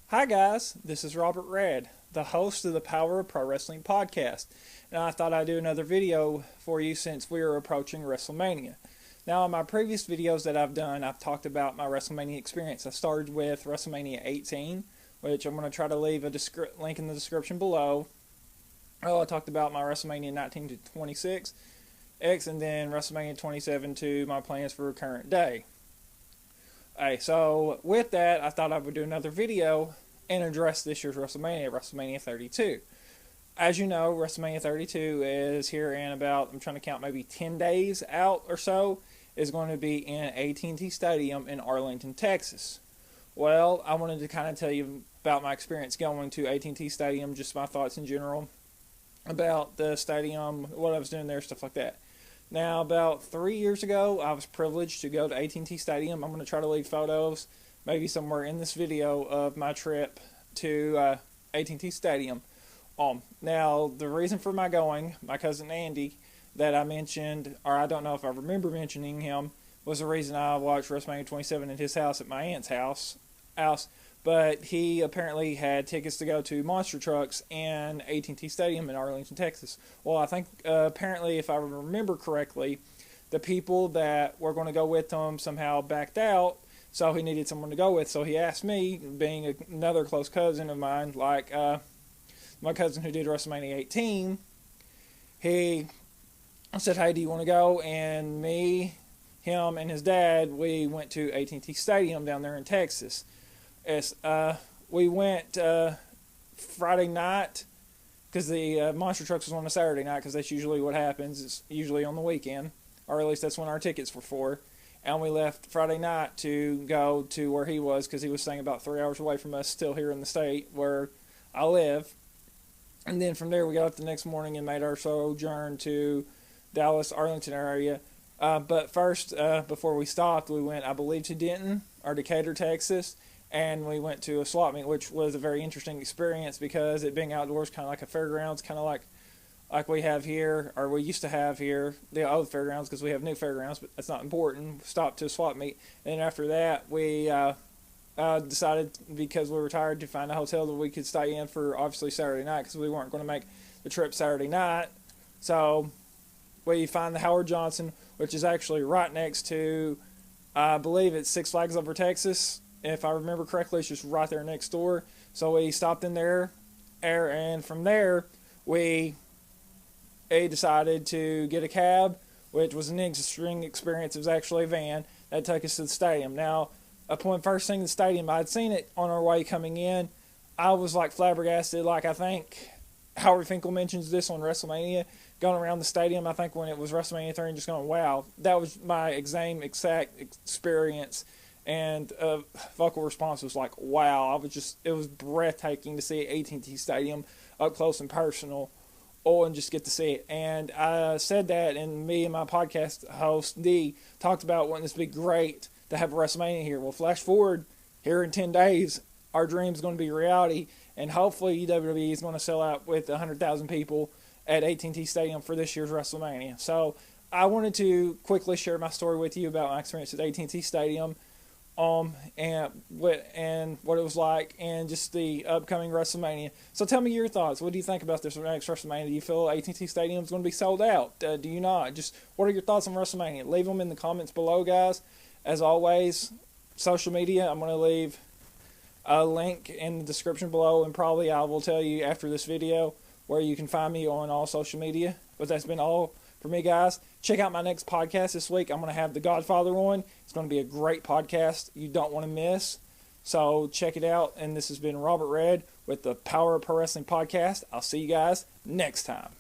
Hi guys, this is Robert Red, the host of the Power of Pro Wrestling podcast, and I thought I'd do another video for you since we are approaching WrestleMania. Now in my previous videos that I've done, I've talked about my WrestleMania experience. I started with WrestleMania 18, which I'm going to try to leave a link in the description below. I talked about my WrestleMania 19 to 26, and then WrestleMania 27 to my plans for current day. Alright, so with that, I thought I would do another video and address this year's WrestleMania, WrestleMania 32. As you know, WrestleMania 32 is here in about, I'm trying to count, maybe 10 days out or so, is going to be in AT&T Stadium in Arlington, Texas. Well, I wanted to kind of tell you about my experience going to AT&T Stadium, just my thoughts in general about the stadium, what I was doing there, stuff like that. Now, about 3 years ago, I was privileged to go to AT&T Stadium. I'm going to try to leave photos, maybe somewhere in this video, of my trip to AT&T Stadium. Now, the reason for my going, my cousin Andy, that I mentioned, or I don't know if I remember mentioning him, was the reason I watched WrestleMania 27 at his house, at my aunt's house. But he apparently had tickets to go to Monster Trucks in AT&T Stadium in Arlington, Texas. Well, I think apparently, if I remember correctly, the people that were going to go with him somehow backed out, so he needed someone to go with. So he asked me, being another close cousin of mine, like my cousin who did WrestleMania 18, he said, "Hey, do you want to go?" And me, him, and his dad, we went to AT&T Stadium down there in Texas. We went Friday night, because the Monster Trucks was on a Saturday night, because that's usually what happens. It's usually on the weekend, or at least that's when our tickets were for. And we left Friday night to go to where he was, because he was staying about 3 hours away from us, still here in the state where I live. And then from there we got up the next morning and made our sojourn to Dallas, Arlington area. But first, before we stopped, we went, I believe, to Denton or Decatur, Texas. And we went to a slot meet, which was a very interesting experience because it being outdoors, kind of like a fairgrounds, kind of like we have here, or we used to have here, the old fairgrounds, because we have new fairgrounds, but that's not important. We stopped to a slot meet. And then after that, we decided, because we were tired, to find a hotel that we could stay in for, obviously, Saturday night, because we weren't going to make the trip Saturday night. So we find the Howard Johnson, which is actually right next to, I believe it's Six Flags Over Texas. If I remember correctly, it's just right there next door. So we stopped in there, and from there, we decided to get a cab, which was an interesting experience. It was actually a van that took us to the stadium. Now, upon first seeing the stadium, I'd seen it on our way coming in. I was like flabbergasted, like I think Howard Finkel mentions this on WrestleMania, going around the stadium, I think when it was WrestleMania 3, and just going, wow, that was my exact experience. And vocal response was like, wow, it was breathtaking to see AT&T Stadium up close and personal, and just get to see it. And I said that, and me and my podcast host, D, talked about wanting this to be great to have a WrestleMania here. Well, flash forward, here in 10 days, our dream's going to be reality, and hopefully WWE is going to sell out with 100,000 people at AT&T Stadium for this year's WrestleMania. So I wanted to quickly share my story with you about my experience at AT&T Stadium, and what it was like, and just the upcoming WrestleMania. So tell me your thoughts. What do you think about this next WrestleMania? Do you feel AT&T Stadium is going to be sold out? Do you not? Just what are your thoughts on WrestleMania? Leave them in the comments below, guys. As always, social media, I'm going to leave a link in the description below, and probably I will tell you after this video where you can find me on all social media. But that's been all for me, guys. Check out my next podcast this week. I'm going to have The Godfather on. It's going to be a great podcast you don't want to miss. So check it out. And this has been Robert Red with the Power of Pro Wrestling podcast. I'll see you guys next time.